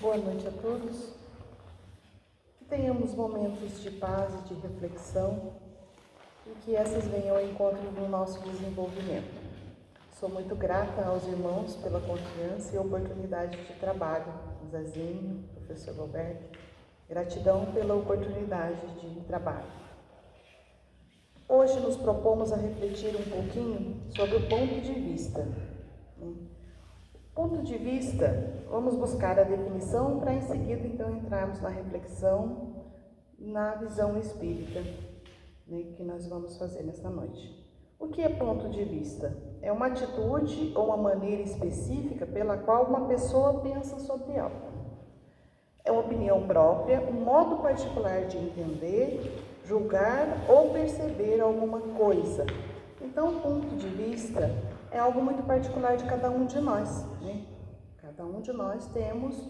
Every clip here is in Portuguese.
Boa noite a todos. Que tenhamos momentos de paz e de reflexão e que essas venham ao encontro do nosso desenvolvimento. Sou muito grata aos irmãos pela confiança e oportunidade de trabalho, Zezinho, professor Roberto. Gratidão pela oportunidade de trabalho. Hoje nos propomos a refletir um pouquinho sobre o ponto de vista. Ponto de vista, vamos buscar a definição para em seguida então entrarmos na reflexão, na visão espírita, que nós vamos fazer nesta noite. O que é ponto de vista? É uma atitude ou uma maneira específica pela qual uma pessoa pensa sobre algo. É uma opinião própria, um modo particular de entender, julgar ou perceber alguma coisa. Então, o ponto de vista é algo muito particular de cada um de nós, Cada um de nós temos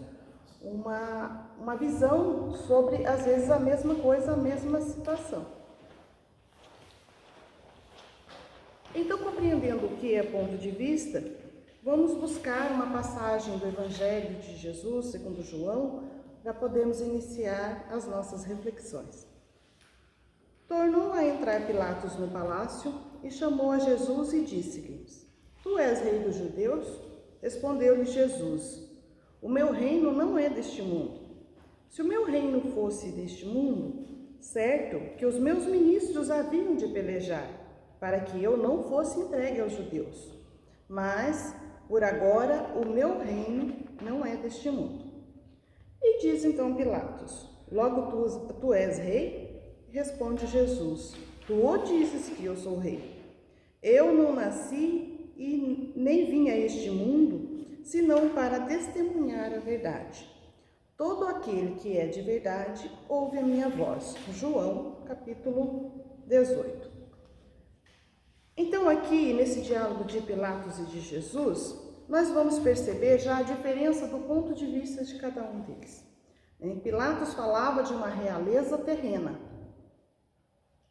uma visão sobre, às vezes, a mesma coisa, a mesma situação. Então, compreendendo o que é ponto de vista, vamos buscar uma passagem do Evangelho de Jesus, segundo João, para podermos iniciar as nossas reflexões. Tornou a entrar Pilatos no palácio e chamou a Jesus e disse-lhes: Tu és rei dos judeus? Respondeu-lhe Jesus: O meu reino não é deste mundo. Se o meu reino fosse deste mundo, certo que os meus ministros haviam de pelejar, para que eu não fosse entregue aos judeus. Mas, por agora, o meu reino não é deste mundo. E diz então Pilatos: Logo tu és rei? Responde Jesus: Tu o dizes que eu sou rei. Eu não nasci e nem vim a este mundo, senão para testemunhar a verdade. Todo aquele que é de verdade ouve a minha voz. João, capítulo 18. Então, aqui, nesse diálogo de Pilatos e de Jesus, nós vamos perceber já a diferença do ponto de vista de cada um deles. Pilatos falava de uma realeza terrena.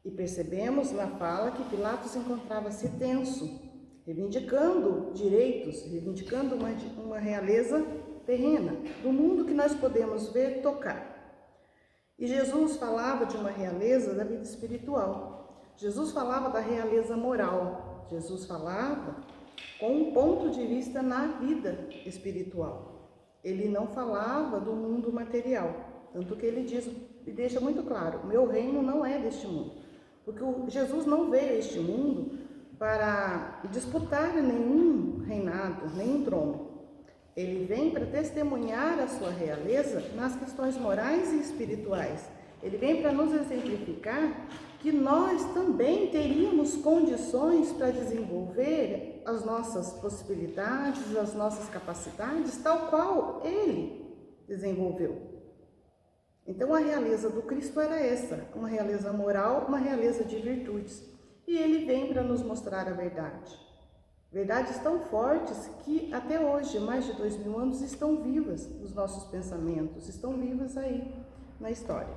E percebemos na fala que Pilatos encontrava-se tenso, reivindicando direitos, reivindicando uma realeza terrena, do mundo que nós podemos ver e tocar. E Jesus falava de uma realeza da vida espiritual. Jesus falava da realeza moral. Jesus falava com um ponto de vista na vida espiritual. Ele não falava do mundo material, tanto que ele diz e deixa muito claro: meu reino não é deste mundo. Porque Jesus não veio a este mundo para disputar nenhum reinado, nenhum trono. Ele vem para testemunhar a sua realeza nas questões morais e espirituais. Ele vem para nos exemplificar que nós também teríamos condições para desenvolver as nossas possibilidades, as nossas capacidades, tal qual ele desenvolveu. Então, a realeza do Cristo era essa, uma realeza moral, uma realeza de virtudes. E ele vem para nos mostrar a verdade. Verdades tão fortes que até hoje, mais de 2000 anos, estão vivas nos nossos pensamentos, estão vivas aí na história.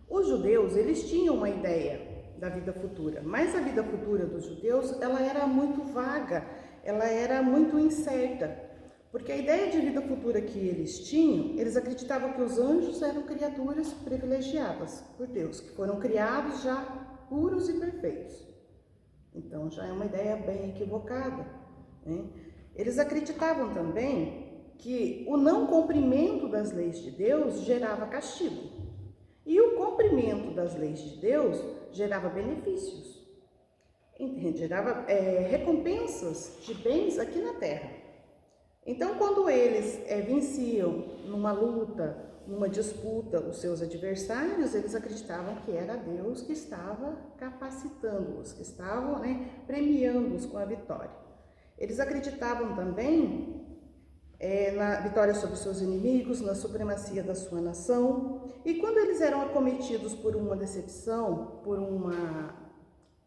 Os judeus, eles tinham uma ideia da vida futura, mas a vida futura dos judeus, ela era muito vaga, ela era muito incerta. Porque a ideia de vida futura que eles tinham, eles acreditavam que os anjos eram criaturas privilegiadas por Deus, que foram criados já puros e perfeitos. Então já é uma ideia bem equivocada, Eles acreditavam também que o não cumprimento das leis de Deus gerava castigo. E o cumprimento das leis de Deus gerava benefícios, gerava recompensas de bens aqui na terra. Então, quando eles venciam numa luta, numa disputa, os seus adversários, eles acreditavam que era Deus que estava capacitando-os, que estava premiando-os com a vitória. Eles acreditavam também na vitória sobre seus inimigos, na supremacia da sua nação. E quando eles eram acometidos por uma decepção, por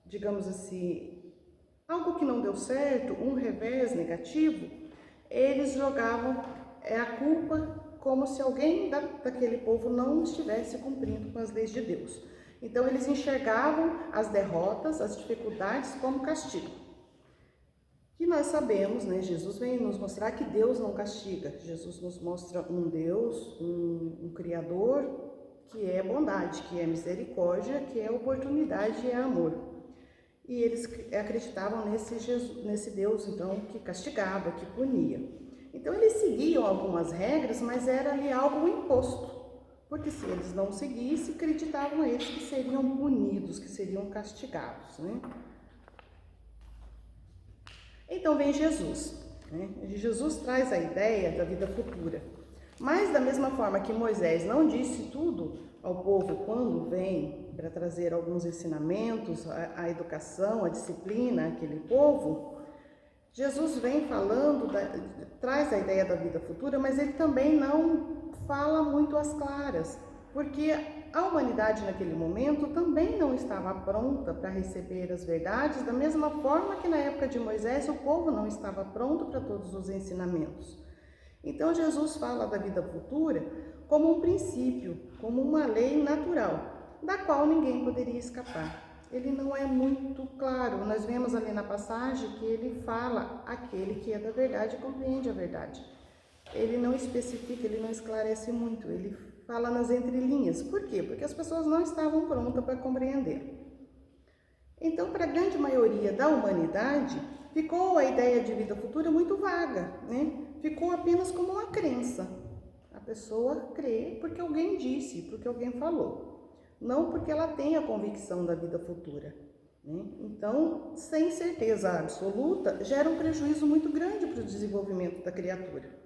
digamos assim, algo que não deu certo, um revés negativo, eles jogavam a culpa como se alguém daquele povo não estivesse cumprindo com as leis de Deus. Então, eles enxergavam as derrotas, as dificuldades como castigo. que nós sabemos, né? Jesus vem nos mostrar que Deus não castiga. Jesus nos mostra um Deus, um Criador, que é bondade, que é misericórdia, que é oportunidade e é amor. E eles acreditavam nesse Deus, então, que castigava, que punia. Então, eles seguiam algumas regras, mas era ali algo imposto. Porque se eles não seguissem, acreditavam eles que seriam punidos, que seriam castigados, né? Então vem Jesus, né? Jesus traz a ideia da vida futura. Mas da mesma forma que Moisés não disse tudo ao povo quando vem para trazer alguns ensinamentos, a educação, a disciplina àquele povo, Jesus vem falando, traz a ideia da vida futura, mas ele também não fala muito às claras, porque a humanidade naquele momento também não estava pronta para receber as verdades, da mesma forma que na época de Moisés o povo não estava pronto para todos os ensinamentos. Então Jesus fala da vida futura como um princípio, como uma lei natural, da qual ninguém poderia escapar. Ele não é muito claro, nós vemos ali na passagem que ele fala aquele que é da verdade e compreende a verdade. Ele não especifica, ele não esclarece muito, ele fala nas entrelinhas. Por quê? Porque as pessoas não estavam prontas para compreender. Então, para a grande maioria da humanidade, ficou a ideia de vida futura muito vaga, né? Ficou apenas como uma crença. A pessoa crê porque alguém disse, porque alguém falou, não porque ela tem a convicção da vida futura, né? Então, sem certeza absoluta, gera um prejuízo muito grande para o desenvolvimento da criatura.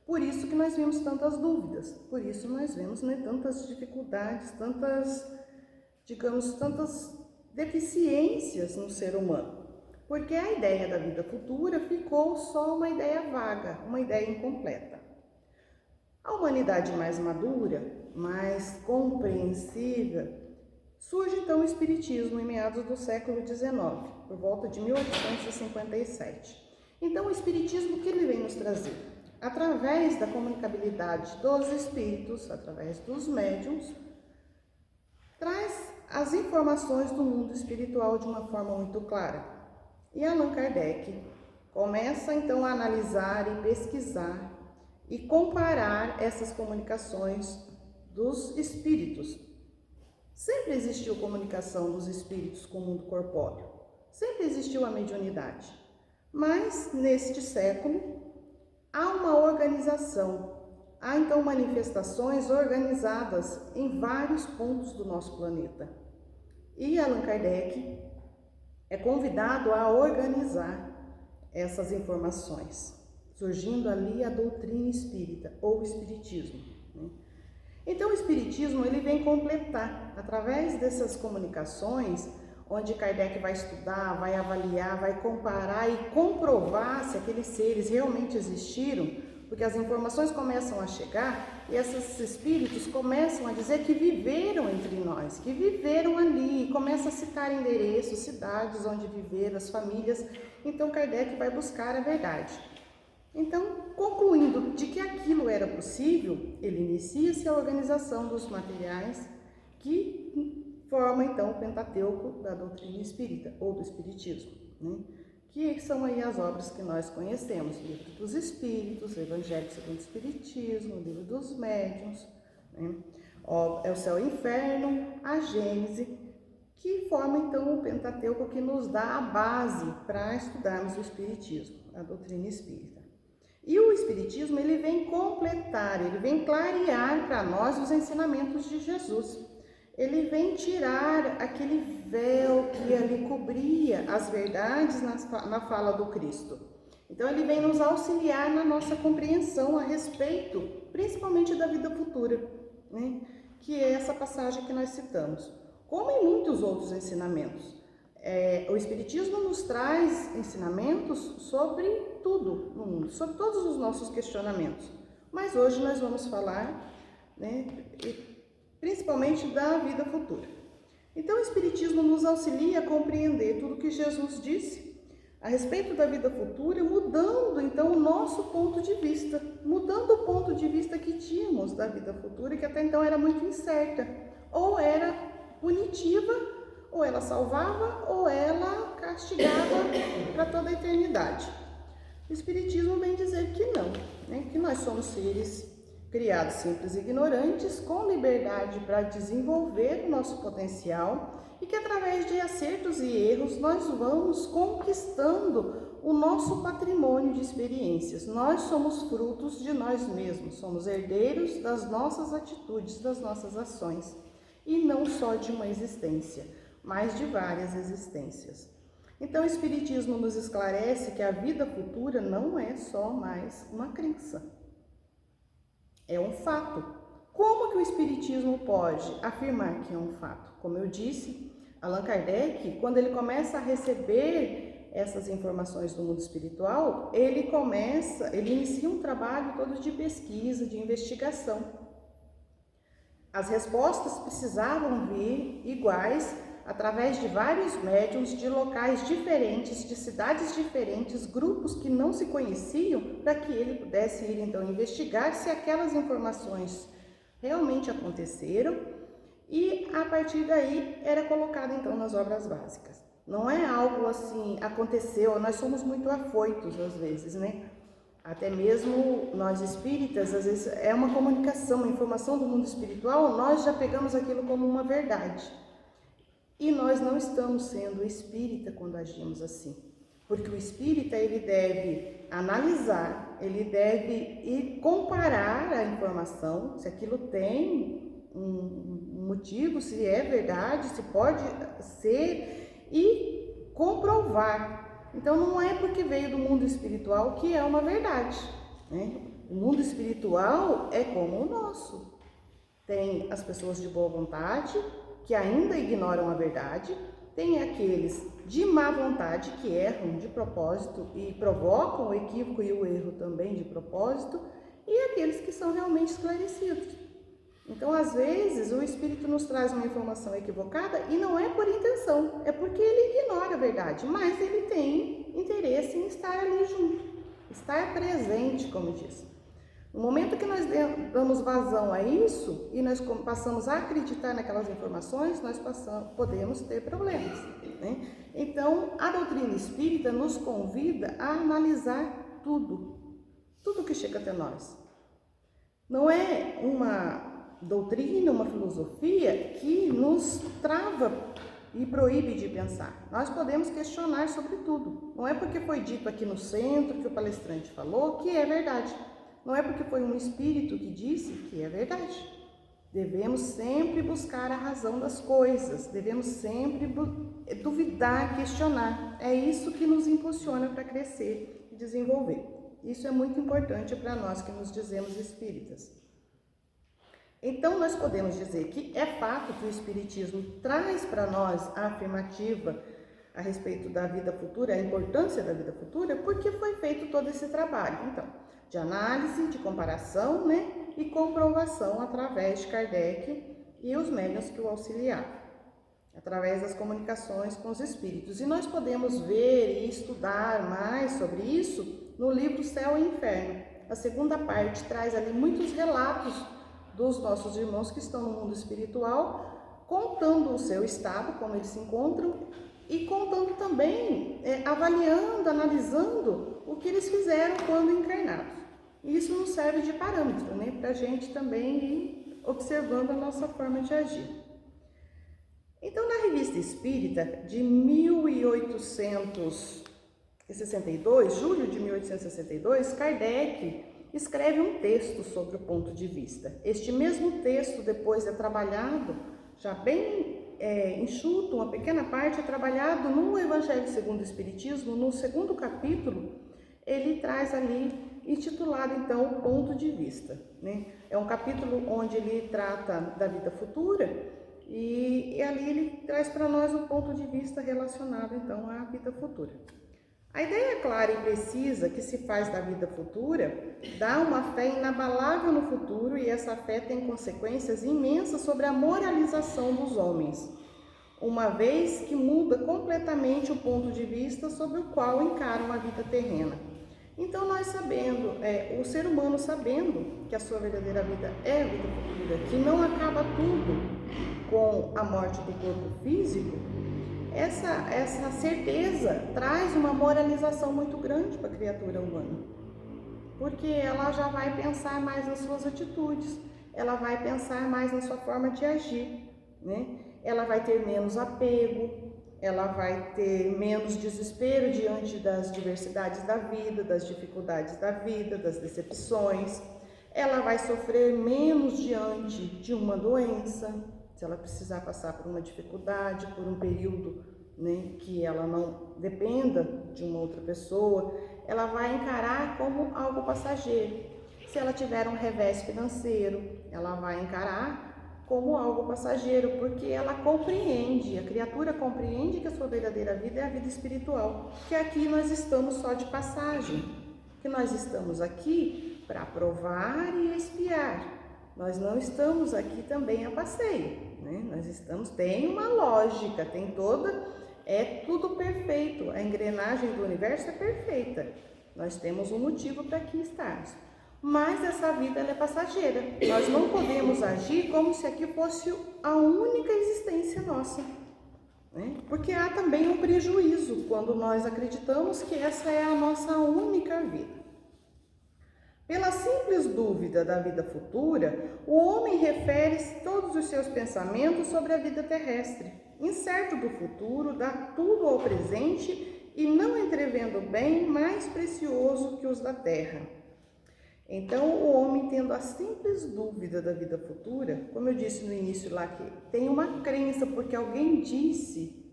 Por isso que nós vemos tantas dúvidas, por isso nós vemos, né, tantas dificuldades, tantas deficiências no ser humano. Porque a ideia da vida futura ficou só uma ideia vaga, uma ideia incompleta. A humanidade mais madura, mais compreensiva, surge então o Espiritismo em meados do século XIX, por volta de 1857. Então o Espiritismo, o que ele vem nos trazer? Através da comunicabilidade dos espíritos, através dos médiuns, traz as informações do mundo espiritual de uma forma muito clara. E Allan Kardec começa então a analisar e pesquisar e comparar essas comunicações dos espíritos. Sempre existiu comunicação dos espíritos com o mundo corpóreo, sempre existiu a mediunidade, mas neste século há uma organização, há então manifestações organizadas em vários pontos do nosso planeta. E Allan Kardec é convidado a organizar essas informações, surgindo ali a doutrina espírita ou o espiritismo, né? Então o espiritismo ele vem completar, através dessas comunicações, onde Kardec vai estudar, vai avaliar, vai comparar e comprovar se aqueles seres realmente existiram, porque as informações começam a chegar e esses espíritos começam a dizer que viveram entre nós, que viveram ali, e começa a citar endereços, cidades onde viveram, as famílias. Então Kardec vai buscar a verdade. Então, concluindo de que aquilo era possível, ele inicia-se a organização dos materiais que forma então o Pentateuco da doutrina espírita ou do espiritismo, né? Que são aí as obras que nós conhecemos: o Livro dos Espíritos, o Evangelho segundo o Espiritismo, o Livro dos Médiuns, né? É o Céu e o Inferno, a Gênese, que forma então o Pentateuco que nos dá a base para estudarmos o espiritismo, a doutrina espírita. E o espiritismo ele vem completar, ele vem clarear para nós os ensinamentos de Jesus. Ele vem tirar aquele véu que ali cobria as verdades na fala do Cristo. Então ele vem nos auxiliar na nossa compreensão a respeito, principalmente da vida futura, né? Que é essa passagem que nós citamos, como em muitos outros ensinamentos. O Espiritismo nos traz ensinamentos sobre tudo no mundo, sobre todos os nossos questionamentos. Mas hoje nós vamos falar, né, principalmente da vida futura. Então o Espiritismo nos auxilia a compreender tudo que Jesus disse a respeito da vida futura, mudando então o nosso ponto de vista, mudando o ponto de vista que tínhamos da vida futura, que até então era muito incerta, ou era punitiva, ou ela salvava, ou ela castigava para toda a eternidade. O Espiritismo vem dizer que não, né? Que nós somos seres criados simples e ignorantes, com liberdade para desenvolver o nosso potencial e que através de acertos e erros nós vamos conquistando o nosso patrimônio de experiências. Nós somos frutos de nós mesmos, somos herdeiros das nossas atitudes, das nossas ações, e não só de uma existência, mas de várias existências. Então o Espiritismo nos esclarece que a vida futura não é só mais uma crença, é um fato. Como que o Espiritismo pode afirmar que é um fato? Como eu disse, Allan Kardec, quando ele começa a receber essas informações do mundo espiritual, ele inicia um trabalho todo de pesquisa, de investigação. As respostas precisavam vir iguais, através de vários médiuns de locais diferentes, de cidades diferentes, grupos que não se conheciam, para que ele pudesse ir então investigar se aquelas informações realmente aconteceram, e a partir daí era colocado então nas obras básicas. Não é algo assim, aconteceu, nós somos muito afoitos às vezes, né? Até mesmo nós espíritas, às vezes é uma comunicação, uma informação do mundo espiritual, nós já pegamos aquilo como uma verdade. E nós não estamos sendo espírita quando agimos assim. Porque o espírita, ele deve analisar, ele deve ir comparar a informação, se aquilo tem um motivo, se é verdade, se pode ser, e comprovar. Então não é porque veio do mundo espiritual que é uma verdade, né? O mundo espiritual é como o nosso. Tem as pessoas de boa vontade, que ainda ignoram a verdade, tem aqueles de má vontade que erram de propósito e provocam o equívoco e o erro também de propósito, e aqueles que são realmente esclarecidos. Então, às vezes, o Espírito nos traz uma informação equivocada e não é por intenção, é porque ele ignora a verdade, mas ele tem interesse em estar ali junto, estar presente, como diz. No momento que nós damos vazão a isso e nós passamos a acreditar naquelas informações, nós podemos ter problemas, né? Então, a doutrina espírita nos convida a analisar tudo que chega até nós. Não é uma doutrina, uma filosofia que nos trava e proíbe de pensar. Nós podemos questionar sobre tudo. Não é porque foi dito aqui no centro, que o palestrante falou, que é verdade. Não é porque foi um espírito que disse que é verdade. Devemos sempre buscar a razão das coisas, devemos sempre duvidar, questionar. É isso que nos impulsiona para crescer e desenvolver. Isso é muito importante para nós que nos dizemos espíritas. Então, nós podemos dizer que é fato que o Espiritismo traz para nós a afirmativa a respeito da vida futura, a importância da vida futura, porque foi feito todo esse trabalho. Então, de análise, de comparação, né, e comprovação através de Kardec e os médiuns que o auxiliaram, através das comunicações com os espíritos. E nós podemos ver e estudar mais sobre isso no livro Céu e Inferno. A segunda parte traz ali muitos relatos dos nossos irmãos que estão no mundo espiritual, contando o seu estado, como eles se encontram, e contando também, avaliando, analisando o que eles fizeram quando encarnados. E isso nos serve de parâmetro, né, para a gente também ir observando a nossa forma de agir. Então, na Revista Espírita, de 1862, julho de 1862, Kardec escreve um texto sobre o ponto de vista. Este mesmo texto, depois é trabalhado, já bem enxuto, uma pequena parte é trabalhado no Evangelho segundo o Espiritismo, no segundo capítulo, ele traz ali, intitulado então, o ponto de vista, né? É um capítulo onde ele trata da vida futura e ali ele traz para nós um ponto de vista relacionado então à vida futura. A ideia clara e precisa que se faz da vida futura dá uma fé inabalável no futuro, e essa fé tem consequências imensas sobre a moralização dos homens, uma vez que muda completamente o ponto de vista sobre o qual encaram a vida terrena. Então, nós sabendo, o ser humano sabendo que a sua verdadeira vida é a vida futura, que não acaba tudo com a morte do corpo físico, essa certeza traz uma moralização muito grande para a criatura humana, porque ela já vai pensar mais nas suas atitudes, ela vai pensar mais na sua forma de agir, né? Ela vai ter menos apego, ela vai ter menos desespero diante das diversidades da vida, das dificuldades da vida, das decepções. Ela vai sofrer menos diante de uma doença, se ela precisar passar por uma dificuldade, por um período, né, que ela não dependa de uma outra pessoa. Ela vai encarar como algo passageiro. Se ela tiver um revés financeiro, ela vai encarar como algo passageiro, porque ela compreende, a criatura compreende que a sua verdadeira vida é a vida espiritual, que aqui nós estamos só de passagem, que nós estamos aqui para provar e expiar. Nós não estamos aqui também a passeio, né? Nós estamos, tem uma lógica, tem toda, é tudo perfeito, a engrenagem do universo é perfeita. Nós temos um motivo para aqui estarmos. Mas essa vida ela é passageira. Nós não podemos agir como se aqui fosse a única existência nossa, né? Porque há também um prejuízo quando nós acreditamos que essa é a nossa única vida. Pela simples dúvida da vida futura, o homem refere todos os seus pensamentos sobre a vida terrestre, incerto do futuro, dá tudo ao presente e não entrevendo bem mais precioso que os da terra. Então, o homem tendo a simples dúvida da vida futura, como eu disse no início lá, que tem uma crença, porque alguém disse,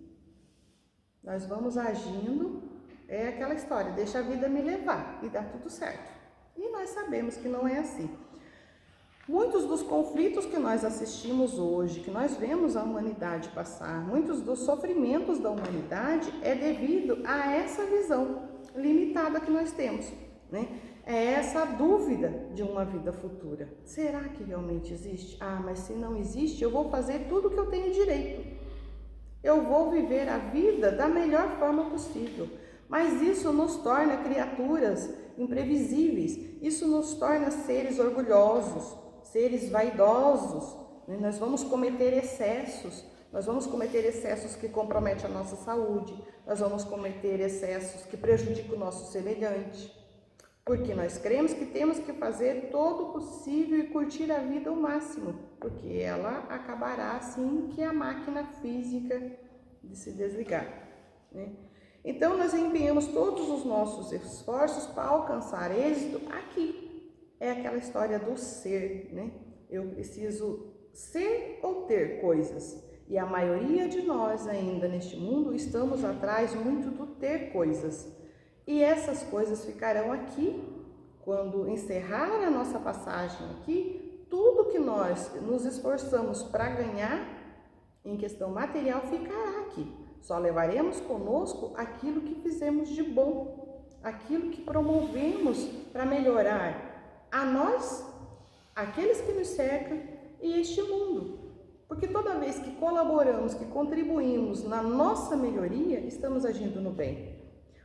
nós vamos agindo, é aquela história, deixa a vida me levar e dá tudo certo. E nós sabemos que não é assim. Muitos dos conflitos que nós assistimos hoje, que nós vemos a humanidade passar, muitos dos sofrimentos da humanidade é devido a essa visão limitada que nós temos, né? É essa dúvida de uma vida futura. Será que realmente existe? Ah, mas se não existe, eu vou fazer tudo o que eu tenho direito. Eu vou viver a vida da melhor forma possível. Mas isso nos torna criaturas imprevisíveis. Isso nos torna seres orgulhosos, seres vaidosos, né? Nós vamos cometer excessos. Nós vamos cometer excessos que comprometem a nossa saúde. Nós vamos cometer excessos que prejudicam o nosso semelhante. Porque nós cremos que temos que fazer todo o possível e curtir a vida ao máximo, porque ela acabará assim que a máquina física de se desligar, né? Então nós empenhamos todos os nossos esforços para alcançar êxito aqui. É aquela história do ser, né? Eu preciso ser ou ter coisas. E a maioria de nós ainda neste mundo estamos atrás muito do ter coisas. E essas coisas ficarão aqui, quando encerrar a nossa passagem aqui, tudo que nós nos esforçamos para ganhar em questão material ficará aqui. Só levaremos conosco aquilo que fizemos de bom, aquilo que promovemos para melhorar a nós, aqueles que nos cercam e este mundo. Porque toda vez que colaboramos, que contribuímos na nossa melhoria, estamos agindo no bem.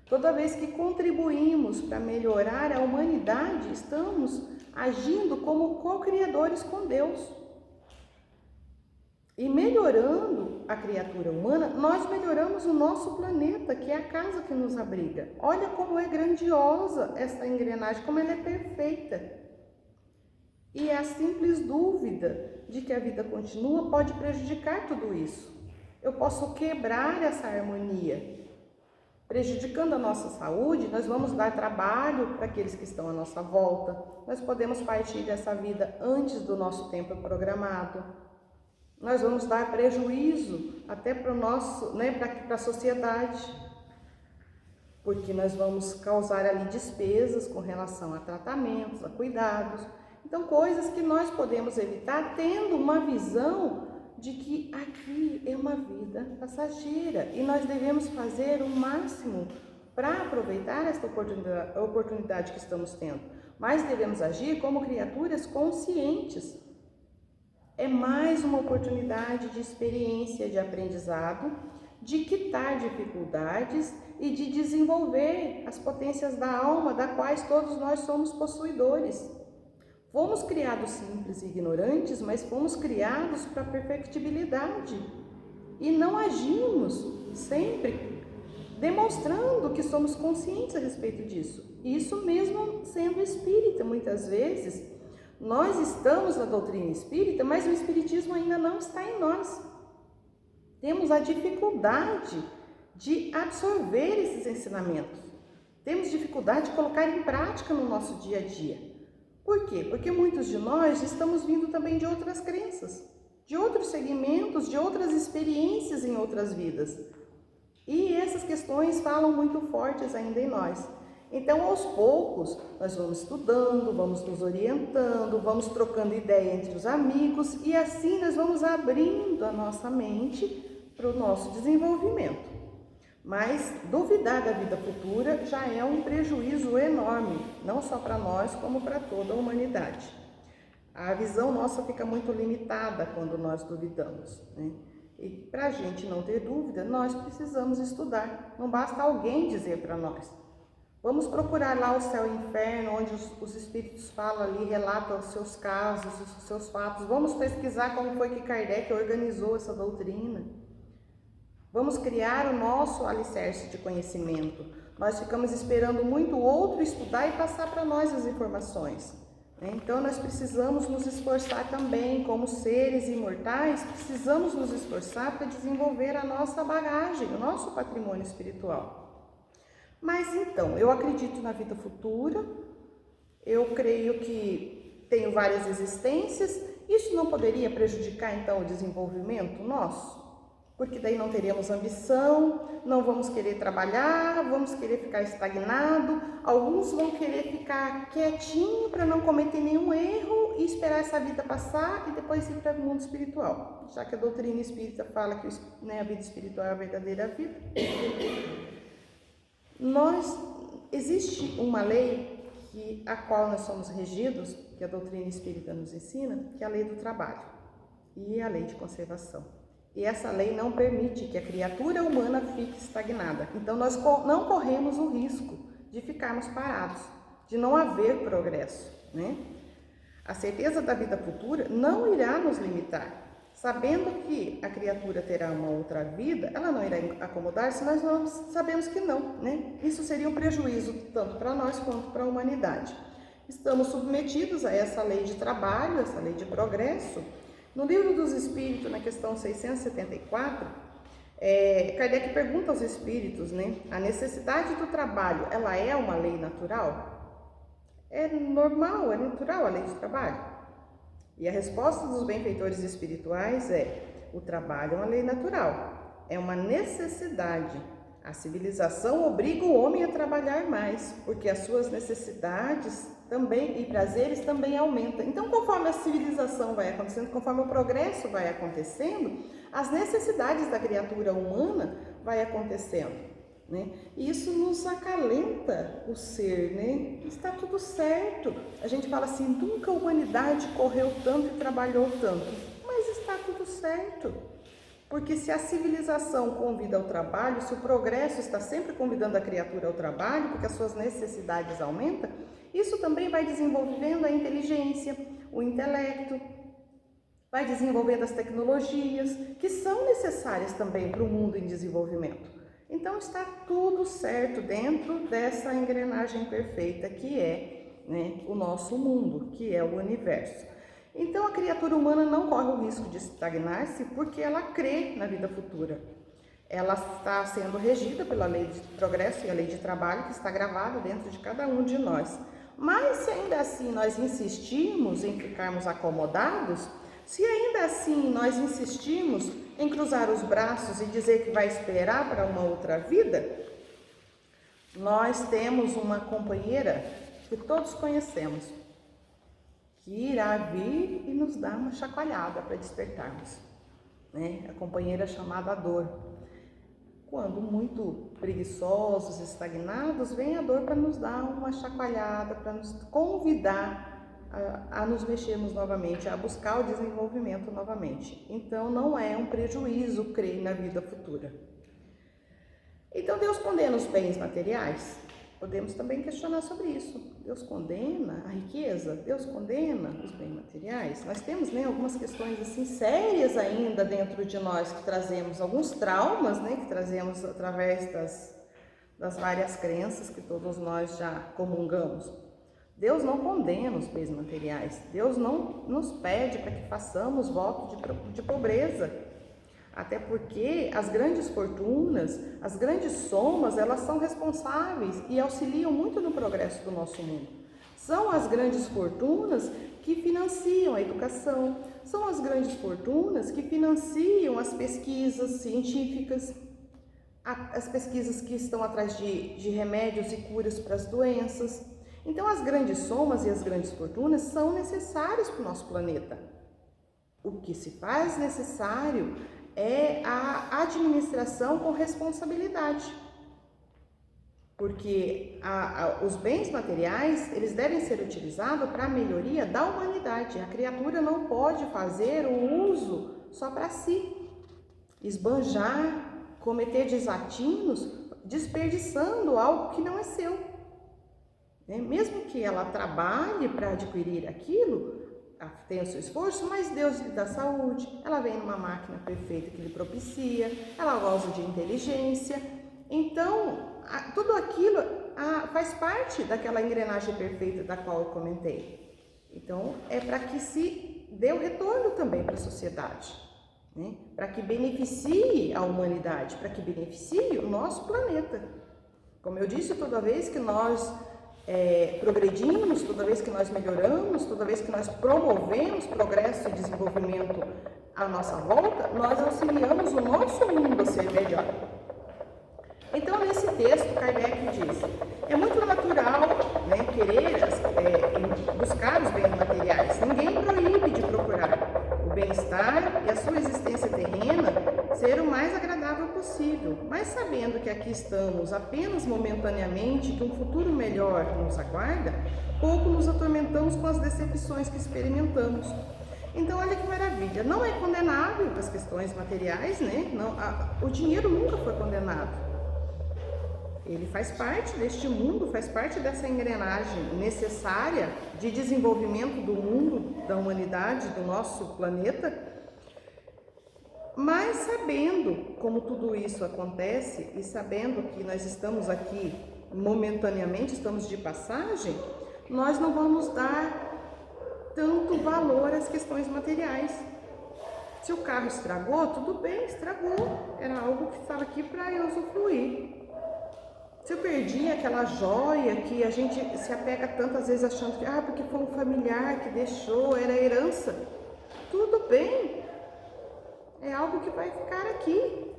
Toda vez que contribuímos para melhorar a humanidade, estamos agindo como co-criadores com Deus. E melhorando a criatura humana, nós melhoramos o nosso planeta, que é a casa que nos abriga. Olha como é grandiosa essa engrenagem, como ela é perfeita. E a simples dúvida de que a vida continua pode prejudicar tudo isso. Eu posso quebrar essa harmonia. Prejudicando a nossa saúde, nós vamos dar trabalho para aqueles que estão à nossa volta. Nós podemos partir dessa vida antes do nosso tempo programado. Nós vamos dar prejuízo até para o nosso, né, para a sociedade, porque nós vamos causar ali despesas com relação a tratamentos, a cuidados. Então, coisas que nós podemos evitar tendo uma visão de que aqui é uma vida passageira e nós devemos fazer o máximo para aproveitar esta oportunidade que estamos tendo. Mas devemos agir como criaturas conscientes. É mais uma oportunidade de experiência, de aprendizado, de quitar dificuldades e de desenvolver as potências da alma, da quais todos nós somos possuidores. Fomos criados simples e ignorantes, mas fomos criados para a perfectibilidade. e não agimos sempre demonstrando que somos conscientes a respeito disso. Isso mesmo sendo espírita, muitas vezes nós estamos na doutrina espírita, mas o espiritismo ainda não está em nós. Temos a dificuldade de absorver esses ensinamentos. Temos dificuldade de colocar em prática no nosso dia a dia. Por quê? Porque muitos de nós estamos vindo também de outras crenças, de outros segmentos, de outras experiências em outras vidas. E essas questões falam muito fortes ainda em nós. Então, aos poucos, nós vamos estudando, vamos nos orientando, vamos trocando ideia entre os amigos e assim nós vamos abrindo a nossa mente para o nosso desenvolvimento. Mas duvidar da vida futura já é um prejuízo enorme, não só para nós, como para toda a humanidade. A visão nossa fica muito limitada quando nós duvidamos, né? E para a gente não ter dúvida, nós precisamos estudar. Não basta alguém dizer para nós. Vamos procurar lá o céu e o inferno, onde os espíritos falam ali, relatam os seus casos, os seus fatos. Vamos pesquisar como foi que Kardec organizou essa doutrina. Vamos criar o nosso alicerce de conhecimento. Nós ficamos esperando muito o outro estudar e passar para nós as informações. Então, nós precisamos nos esforçar também, como seres imortais, precisamos nos esforçar para desenvolver a nossa bagagem, o nosso patrimônio espiritual. Mas então, eu acredito na vida futura, eu creio que tenho várias existências, isso não poderia prejudicar então o desenvolvimento nosso? Porque daí não teremos ambição, não vamos querer trabalhar, vamos querer ficar estagnado, alguns vão querer ficar quietinho para não cometer nenhum erro e esperar essa vida passar e depois ir para o mundo espiritual, já que a doutrina espírita fala que a vida espiritual é a verdadeira vida. Existe uma lei a qual nós somos regidos, que a doutrina espírita nos ensina, que é a lei do trabalho e a lei de conservação. E essa lei não permite que a criatura humana fique estagnada. Então, nós não corremos o risco de ficarmos parados, de não haver progresso, né? A certeza da vida futura não irá nos limitar. Sabendo que a criatura terá uma outra vida, ela não irá acomodar-se, nós não sabemos que não, né? Isso seria um prejuízo tanto para nós quanto para a humanidade. Estamos submetidos a essa lei de trabalho, essa lei de progresso. No Livro dos Espíritos, na questão 674, Kardec pergunta aos espíritos, né? A necessidade do trabalho, ela é uma lei natural? É normal, é natural a lei do trabalho? E a resposta dos benfeitores espirituais é: o trabalho é uma lei natural, é uma necessidade. A civilização obriga o homem a trabalhar mais, porque as suas necessidades também e prazeres também aumentam. Então, conforme a civilização vai acontecendo, conforme o progresso vai acontecendo, as necessidades da criatura humana vai acontecendo, né? E isso nos acalenta o ser, né? Está tudo certo. A gente fala assim, nunca a humanidade correu tanto e trabalhou tanto, mas está tudo certo. Porque se a civilização convida ao trabalho, se o progresso está sempre convidando a criatura ao trabalho, porque as suas necessidades aumentam, isso também vai desenvolvendo a inteligência, o intelecto, vai desenvolvendo as tecnologias, que são necessárias também para o mundo em desenvolvimento. Então está tudo certo dentro dessa engrenagem perfeita que é, né, o nosso mundo, que é o universo. Então a criatura humana não corre o risco de estagnar-se porque ela crê na vida futura. Ela está sendo regida pela lei de progresso e a lei de trabalho que está gravada dentro de cada um de nós. Mas se ainda assim nós insistirmos em ficarmos acomodados, se ainda assim nós insistirmos em cruzar os braços e dizer que vai esperar para uma outra vida, nós temos uma companheira que todos conhecemos, que irá vir e nos dar uma chacoalhada para despertarmos, né? A companheira chamada dor. Quando muito preguiçosos, estagnados, vem a dor para nos dar uma chacoalhada, para nos convidar a nos mexermos novamente, a buscar o desenvolvimento novamente. Então, não é um prejuízo crer na vida futura. Então, Deus condena os bens materiais? Podemos também questionar sobre isso. Deus condena a riqueza? Deus condena os bens materiais? Nós temos, né, algumas questões assim sérias ainda dentro de nós que trazemos, alguns traumas, né, que trazemos através das várias crenças que todos nós já comungamos. Deus não condena os bens materiais. Deus não nos pede para que façamos voto de pobreza. Até porque as grandes fortunas, as grandes somas, elas são responsáveis e auxiliam muito no progresso do nosso mundo. São as grandes fortunas que financiam a educação, são as grandes fortunas que financiam as pesquisas científicas, as pesquisas que estão atrás de remédios e curas para as doenças. Então, as grandes somas e as grandes fortunas são necessárias para o nosso planeta. O que se faz necessário é a administração com responsabilidade, porque os bens materiais, eles devem ser utilizados para a melhoria da humanidade. A criatura não pode fazer o uso só para si, esbanjar, cometer desatinos, desperdiçando algo que não é seu. Mesmo que ela trabalhe para adquirir aquilo, tem o seu esforço, mas Deus lhe dá saúde, ela vem numa máquina perfeita que lhe propicia, ela goza de inteligência. Então, tudo aquilo faz parte daquela engrenagem perfeita da qual eu comentei. Então, é para que se dê o retorno também para a sociedade, né? Para que beneficie a humanidade, para que beneficie o nosso planeta. Como eu disse, toda vez que nós progredimos, toda vez que nós melhoramos, toda vez que nós promovemos progresso e desenvolvimento à nossa volta, nós auxiliamos o nosso mundo a ser melhor. Então, nesse texto, Kardec diz: é muito natural, né, querer buscar os bens materiais. Ninguém proíbe de procurar o bem-estar e a sua existência terrena ser o mais agradável possível, mas sabendo que aqui estamos apenas momentaneamente, que um futuro melhor nos aguarda, pouco nos atormentamos com as decepções que experimentamos. Então, olha que maravilha, não é condenável as questões materiais, né? Não, o dinheiro nunca foi condenado. Ele faz parte deste mundo, faz parte dessa engrenagem necessária de desenvolvimento do mundo, da humanidade, do nosso planeta. Mas sabendo como tudo isso acontece e sabendo que nós estamos aqui momentaneamente, estamos de passagem, nós não vamos dar tanto valor às questões materiais. Se o carro estragou, tudo bem, estragou, era algo que estava aqui para eu usufruir. Se eu perdi aquela joia que a gente se apega tantas vezes achando que porque foi um familiar que deixou, era herança, tudo bem, é algo que vai ficar aqui.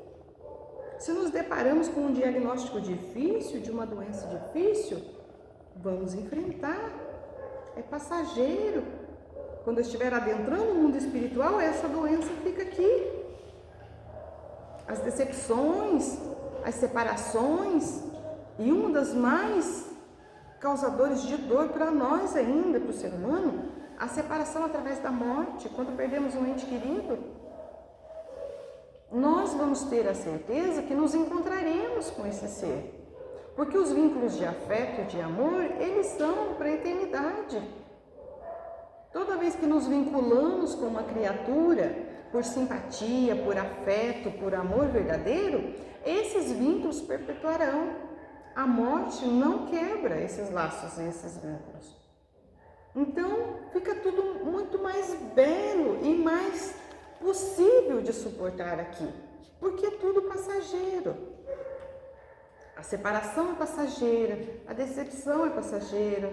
Se nos deparamos com um diagnóstico difícil, de uma doença difícil, vamos enfrentar, é passageiro. Quando eu estiver adentrando o mundo espiritual, essa doença fica aqui. As decepções, as separações, e uma das mais causadores de dor para nós ainda, para o ser humano, a separação através da morte, quando perdemos um ente querido. Nós vamos ter a certeza que nos encontraremos com esse ser, porque os vínculos de afeto e de amor, eles são para a eternidade. Toda vez que nos vinculamos com uma criatura, por simpatia, por afeto, por amor verdadeiro, esses vínculos perpetuarão. A morte não quebra esses laços, esses vínculos. Então, fica tudo muito mais belo e mais possível de suportar aqui, porque é tudo passageiro. A separação é passageira, a decepção é passageira.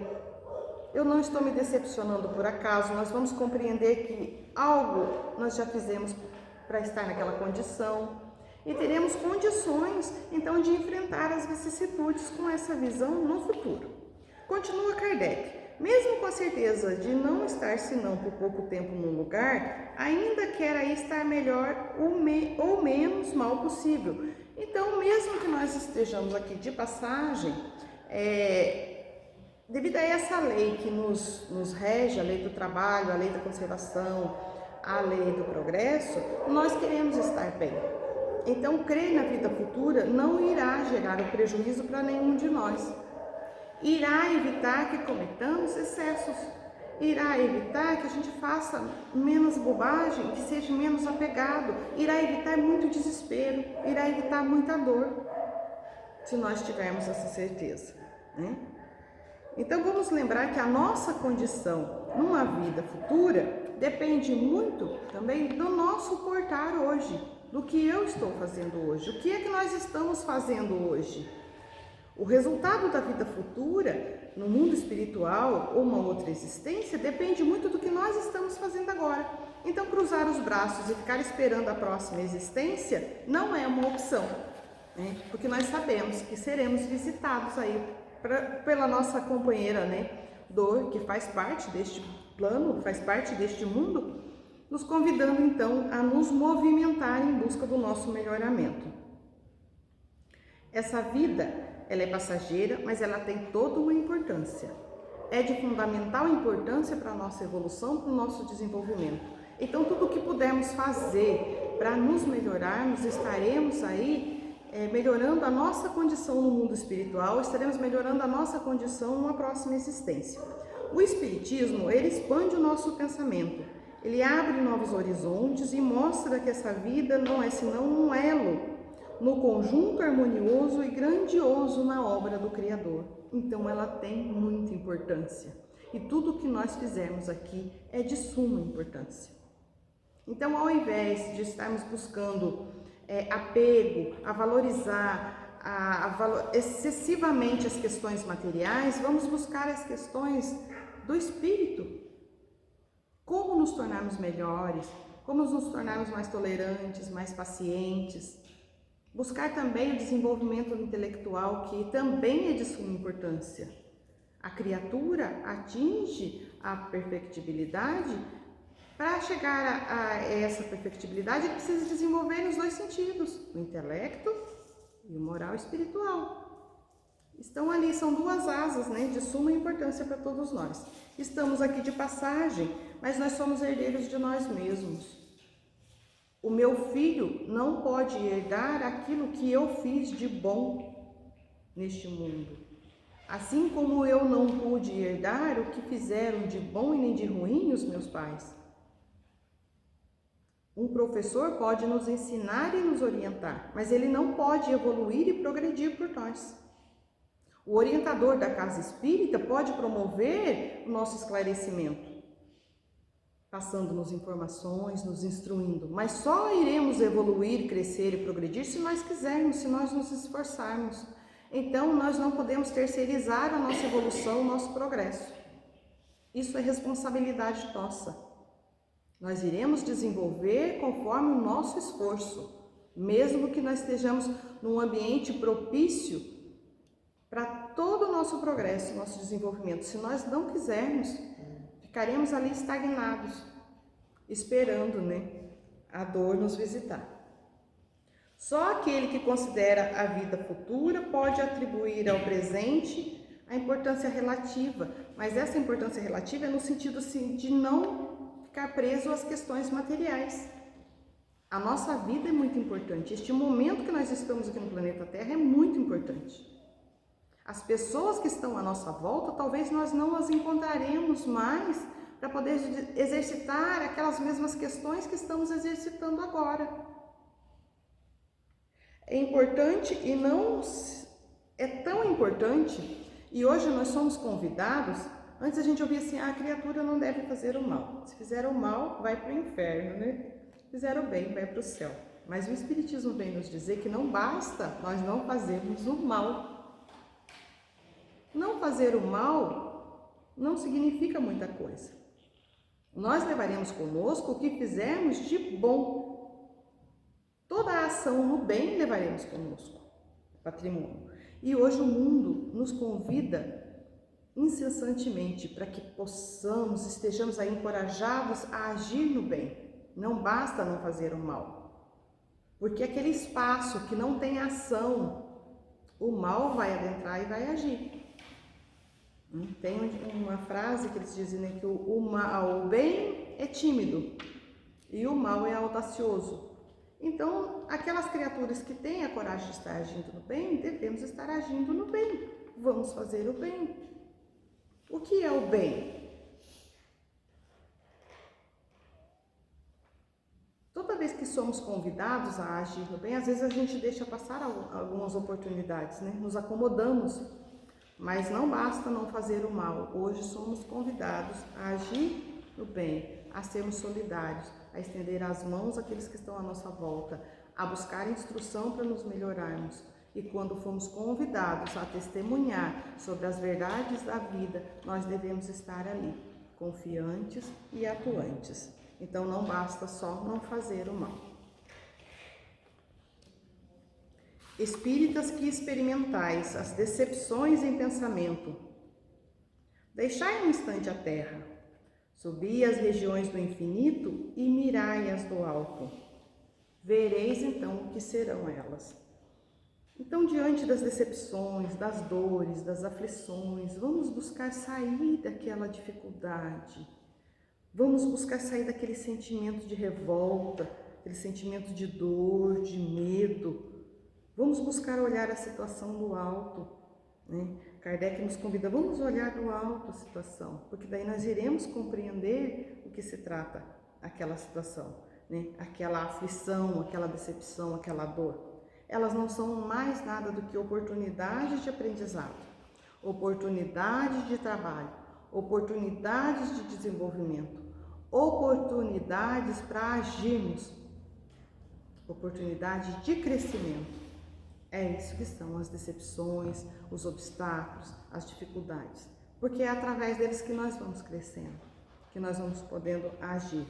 Eu não estou me decepcionando por acaso, nós vamos compreender que algo nós já fizemos para estar naquela condição. E teremos condições, então, de enfrentar as vicissitudes com essa visão no futuro. Continua Kardec. Mesmo com a certeza de não estar senão por pouco tempo num lugar, ainda quer aí estar melhor ou menos mal possível. Então, mesmo que nós estejamos aqui de passagem, devido a essa lei que nos rege, a lei do trabalho, a lei da conservação, a lei do progresso, nós queremos estar bem. Então, crer na vida futura não irá gerar o prejuízo para nenhum de nós. irá evitar que cometamos excessos, irá evitar que a gente faça menos bobagem, que seja menos apegado, irá evitar muito desespero, irá evitar muita dor, se nós tivermos essa certeza, né? Então vamos lembrar que a nossa condição numa vida futura depende muito também do nosso portar hoje, do que eu estou fazendo hoje, o que é que nós estamos fazendo hoje. O resultado da vida futura, no mundo espiritual ou uma outra existência, depende muito do que nós estamos fazendo agora. Então, cruzar os braços e ficar esperando a próxima existência não é uma opção, né? Porque nós sabemos que seremos visitados aí pela nossa companheira, né, dor, que faz parte deste plano, faz parte deste mundo, nos convidando então a nos movimentar em busca do nosso melhoramento. Essa vida, ela é passageira, mas ela tem toda uma importância. É de fundamental importância para a nossa evolução, para o nosso desenvolvimento. Então, tudo o que pudermos fazer para nos melhorarmos, estaremos aí melhorando a nossa condição no mundo espiritual, estaremos melhorando a nossa condição numa próxima existência. O Espiritismo, ele expande o nosso pensamento, ele abre novos horizontes e mostra que essa vida não é senão um elo no conjunto harmonioso e grandioso na obra do Criador. Então ela tem muita importância e tudo o que nós fizermos aqui é de suma importância. Então, ao invés de estarmos buscando apego, a valorizar excessivamente as questões materiais, vamos buscar as questões do espírito. Como nos tornarmos melhores, como nos tornarmos mais tolerantes, mais pacientes. Buscar também o desenvolvimento intelectual, que também é de suma importância. A criatura atinge a perfectibilidade. Para chegar a essa perfectibilidade, ele precisa desenvolver nos dois sentidos, o intelecto e o moral espiritual. Estão ali, são duas asas, né, de suma importância para todos nós. Estamos aqui de passagem, mas nós somos herdeiros de nós mesmos. O meu filho não pode herdar aquilo que eu fiz de bom neste mundo. Assim como eu não pude herdar o que fizeram de bom e nem de ruim os meus pais. Um professor pode nos ensinar e nos orientar, mas ele não pode evoluir e progredir por nós. O orientador da casa espírita pode promover o nosso esclarecimento, passando-nos informações, nos instruindo, mas só iremos evoluir, crescer e progredir se nós quisermos, se nós nos esforçarmos. Então, nós não podemos terceirizar a nossa evolução, o nosso progresso. Isso é responsabilidade nossa. Nós iremos desenvolver conforme o nosso esforço, mesmo que nós estejamos num ambiente propício para todo o nosso progresso, nosso desenvolvimento. Se nós não quisermos, ficaremos ali estagnados, esperando, né, a dor nos visitar. Só aquele que considera a vida futura pode atribuir ao presente a importância relativa, mas essa importância relativa é no sentido assim, de não ficar preso às questões materiais. A nossa vida é muito importante. Este momento que nós estamos aqui no planeta Terra é muito importante. As pessoas que estão à nossa volta, talvez nós não as encontraremos mais para poder exercitar aquelas mesmas questões que estamos exercitando agora. É importante e não é tão importante, e hoje nós somos convidados. Antes a gente ouvia assim, a criatura não deve fazer o mal. Se fizer o mal, vai para o inferno, né? Se fizer o bem, vai para o céu. Mas o Espiritismo vem nos dizer que não basta nós não fazermos o mal. Não fazer o mal não significa muita coisa. Nós levaremos conosco o que fizermos de bom. Toda a ação no bem levaremos conosco, patrimônio. E hoje o mundo nos convida incessantemente para que estejamos aí encorajados a agir no bem. Não basta não fazer o mal, porque aquele espaço que não tem ação, o mal vai adentrar e vai agir. Tem uma frase que eles dizem, né, que o bem é tímido e o mal é audacioso. Então, aquelas criaturas que têm a coragem de estar agindo no bem, devemos estar agindo no bem. vamos fazer o bem. O que é o bem? Toda vez que somos convidados a agir no bem, às vezes a gente deixa passar algumas oportunidades, né? Nos acomodamos, mas não basta não fazer o mal. Hoje somos convidados a agir no bem, a sermos solidários, a estender as mãos àqueles que estão à nossa volta, a buscar instrução para nos melhorarmos. E quando fomos convidados a testemunhar sobre as verdades da vida, nós devemos estar ali, confiantes e atuantes. Então não basta só não fazer o mal. Espíritas que experimentais as decepções em pensamento, deixai um instante a terra, subi às regiões do infinito e mirai-as do alto. Vereis então o que serão elas. Então, diante das decepções, das dores, das aflições, vamos buscar sair daquela dificuldade. Vamos buscar sair daquele sentimento de revolta, aquele sentimento de dor, de medo. Vamos buscar olhar a situação do alto, né? Kardec nos convida, vamos olhar do alto a situação, porque daí nós iremos compreender o que se trata aquela situação, né? Aquela aflição, aquela decepção, aquela dor. Elas não são mais nada do que oportunidades de aprendizado, oportunidades de trabalho, oportunidades de desenvolvimento, oportunidades para agirmos, oportunidade de crescimento. É isso que são as decepções, os obstáculos, as dificuldades, porque é através deles que nós vamos crescendo, que nós vamos podendo agir.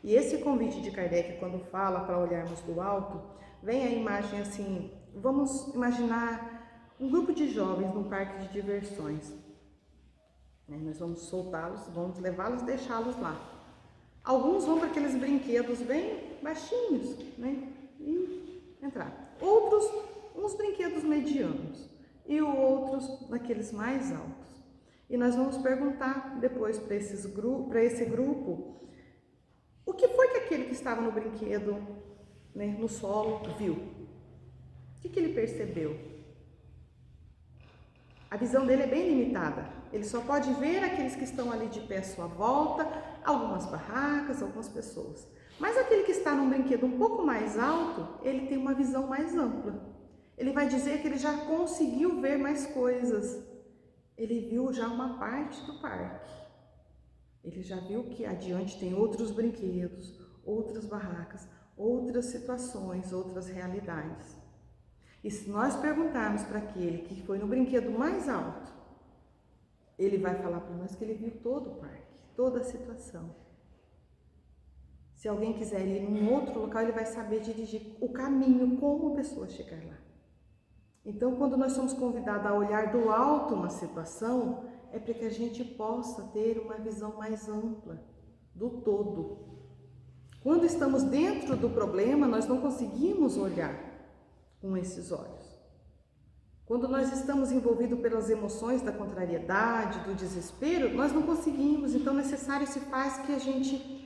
E esse convite de Kardec, quando fala para olharmos do alto, vem a imagem assim, vamos imaginar um grupo de jovens num parque de diversões. Nós vamos soltá-los, vamos levá-los, deixá-los lá. Alguns vão para aqueles brinquedos bem baixinhos, né? E entrar. Outros, uns brinquedos medianos e outros naqueles mais altos. E nós vamos perguntar depois para esse grupo, o que foi que aquele que estava no brinquedo, né, no solo, viu? O que ele percebeu? A visão dele é bem limitada. Ele só pode ver aqueles que estão ali de pé à sua volta, algumas barracas, algumas pessoas. Mas aquele que está num brinquedo um pouco mais alto, ele tem uma visão mais ampla. Ele vai dizer que ele já conseguiu ver mais coisas. Ele viu já uma parte do parque. Ele já viu que adiante tem outros brinquedos, outras barracas, outras situações, outras realidades. E se nós perguntarmos para aquele que foi no brinquedo mais alto, ele vai falar para nós que ele viu todo o parque, toda a situação. Se alguém quiser ir em um outro local, ele vai saber dirigir o caminho, como a pessoa chegar lá. Então, quando nós somos convidados a olhar do alto uma situação, é para que a gente possa ter uma visão mais ampla do todo. Quando estamos dentro do problema, nós não conseguimos olhar com esses olhos. Quando nós estamos envolvidos pelas emoções da contrariedade, do desespero, nós não conseguimos. Então, necessário se faz que a gente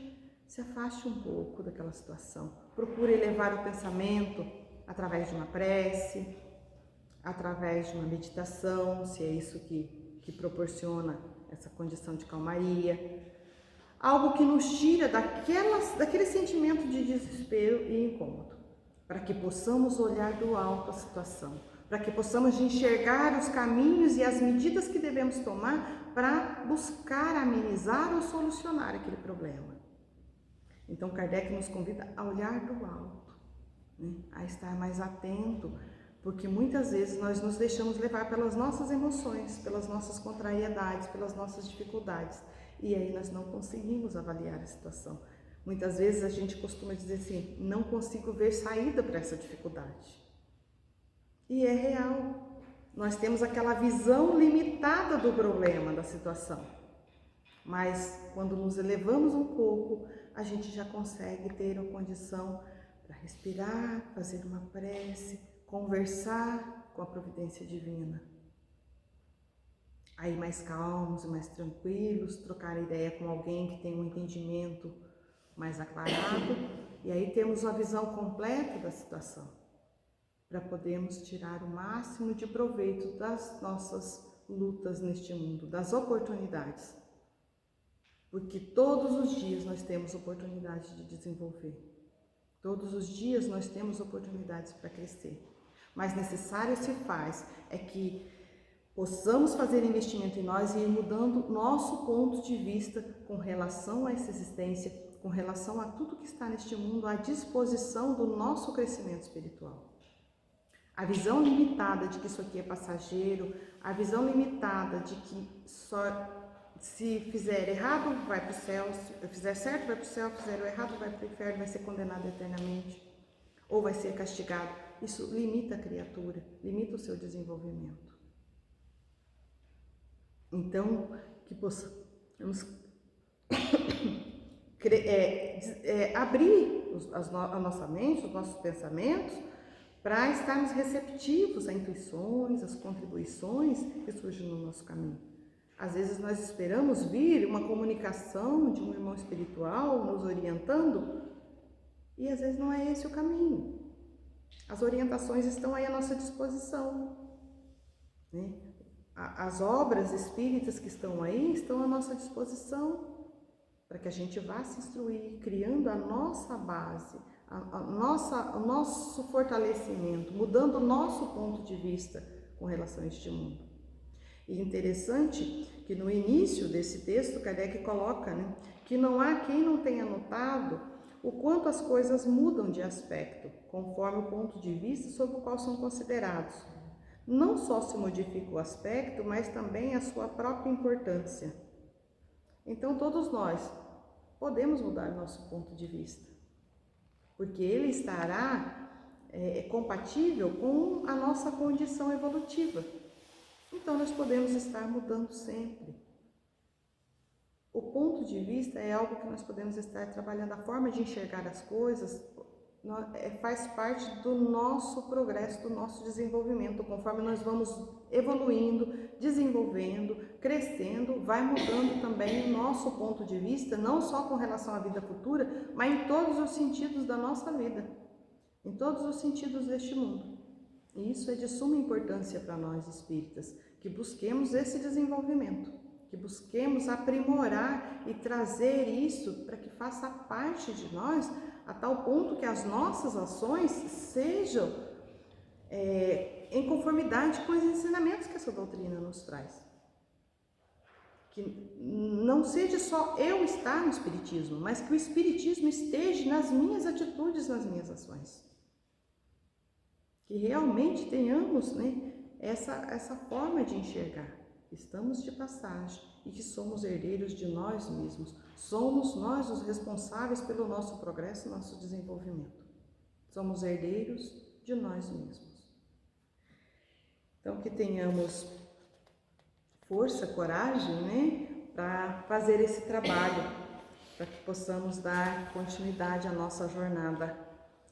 se afaste um pouco daquela situação. Procure elevar o pensamento através de uma prece, através de uma meditação, se é isso que proporciona essa condição de calmaria. Algo que nos tira daquele sentimento de desespero e incômodo, para que possamos olhar do alto a situação, para que possamos enxergar os caminhos e as medidas que devemos tomar para buscar amenizar ou solucionar aquele problema. Então, Kardec nos convida a olhar do alto, né? A estar mais atento, porque muitas vezes nós nos deixamos levar pelas nossas emoções, pelas nossas contrariedades, pelas nossas dificuldades, e aí nós não conseguimos avaliar a situação. Muitas vezes a gente costuma dizer assim, não consigo ver saída para essa dificuldade. E é real. Nós temos aquela visão limitada do problema, da situação. Mas quando nos elevamos um pouco, a gente já consegue ter a condição para respirar, fazer uma prece, conversar com a providência divina. Aí mais calmos e mais tranquilos, trocar ideia com alguém que tem um entendimento mais aclarado, e aí temos uma visão completa da situação. para podermos tirar o máximo de proveito das nossas lutas neste mundo, das oportunidades. Porque todos os dias nós temos oportunidade de desenvolver. Todos os dias nós temos oportunidades para crescer. Mas necessário se faz é que possamos fazer investimento em nós e ir mudando nosso ponto de vista com relação a essa existência, com relação a tudo que está neste mundo, à disposição do nosso crescimento espiritual. A visão limitada de que isso aqui é passageiro, a visão limitada de que só se fizer errado vai para o céu, se fizer certo vai para o céu, se fizer errado vai para o inferno, vai ser condenado eternamente ou vai ser castigado. Isso limita a criatura, limita o seu desenvolvimento. Então, que possamos abrir a nossa mente, os nossos pensamentos, para estarmos receptivos a intuições, às contribuições que surgem no nosso caminho. Às vezes nós esperamos vir uma comunicação de um irmão espiritual nos orientando e às vezes não é esse o caminho. As orientações estão aí à nossa disposição, né? As obras espíritas que estão aí estão à nossa disposição para que a gente vá se instruir, criando a nossa base, o nosso fortalecimento, mudando o nosso ponto de vista com relação a este mundo. E interessante que no início desse texto, Kardec coloca, né, que não há quem não tenha notado o quanto as coisas mudam de aspecto, conforme o ponto de vista sob o qual são considerados. Não só se modifica o aspecto, mas também a sua própria importância. Então, todos nós podemos mudar nosso ponto de vista, porque ele estará compatível com a nossa condição evolutiva. Então, nós podemos estar mudando sempre. O ponto de vista é algo que nós podemos estar trabalhando, a forma de enxergar as coisas faz parte do nosso progresso, do nosso desenvolvimento. Conforme nós vamos evoluindo, desenvolvendo, crescendo, vai mudando também o nosso ponto de vista, não só com relação à vida futura, mas em todos os sentidos da nossa vida, em todos os sentidos deste mundo. E isso é de suma importância para nós espíritas, que busquemos esse desenvolvimento, que busquemos aprimorar e trazer isso para que faça parte de nós, a tal ponto que as nossas ações sejam em conformidade com os ensinamentos que essa doutrina nos traz. Que não seja só eu estar no Espiritismo, mas que o Espiritismo esteja nas minhas atitudes, nas minhas ações. Que realmente tenhamos, né, essa forma de enxergar. Estamos de passagem e que somos herdeiros de nós mesmos. Somos nós os responsáveis pelo nosso progresso e nosso desenvolvimento. Somos herdeiros de nós mesmos. Então, que tenhamos força, coragem, né, para fazer esse trabalho, para que possamos dar continuidade à nossa jornada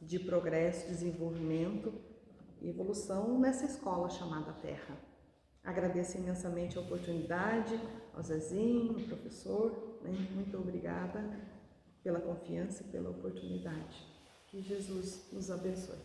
de progresso, desenvolvimento e evolução nessa escola chamada Terra. Agradeço imensamente a oportunidade ao Zezinho, ao professor, né? Muito obrigada pela confiança e pela oportunidade. Que Jesus nos abençoe.